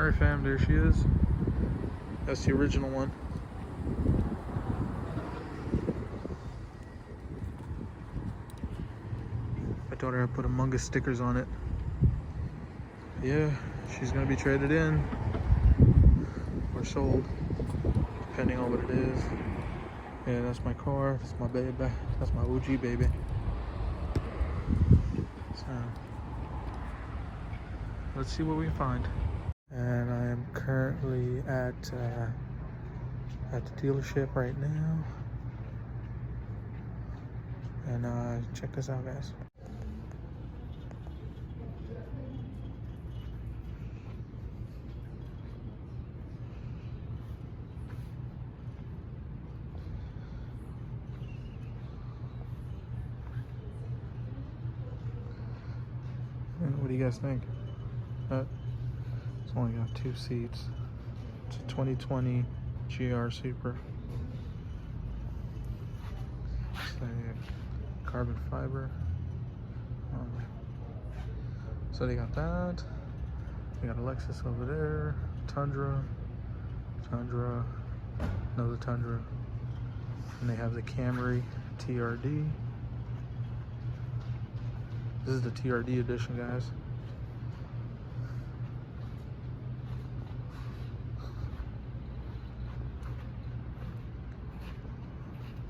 Alright fam, there she is. That's the original one. I told her I put Among Us stickers on it. Yeah, she's gonna be traded in or sold, depending on what it is. Yeah, that's my car. That's my baby. That's my OG baby. So let's see what we find. And I am currently at the dealership right now. And check this out, guys. What do you guys think? It's only got 2 seats. It's a 2020 GR Super. It's a carbon fiber. So they got that. They got a Lexus over there. Tundra. Another Tundra. And they have the Camry TRD. This is the TRD edition, guys.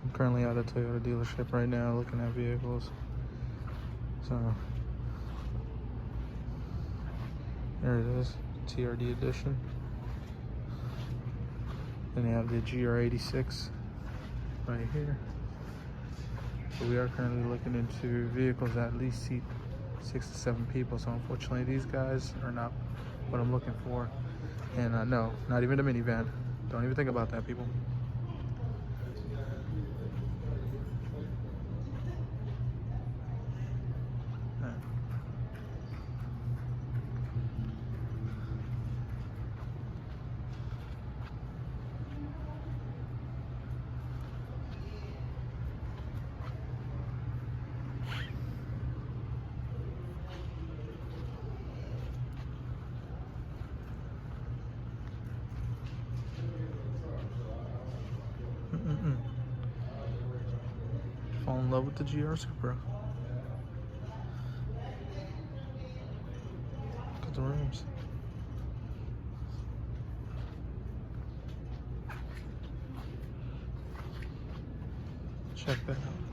I'm currently at a Toyota dealership right now looking at vehicles. So there it is, TRD edition. Then they have the GR86 right here. So we are currently looking into vehicles that at least seat 6 to 7 people. So unfortunately, these guys are not what I'm looking for. And no, not even a minivan. Don't even think about that, people. Fall in love with the GR Supra. Look at the rims. Check that out.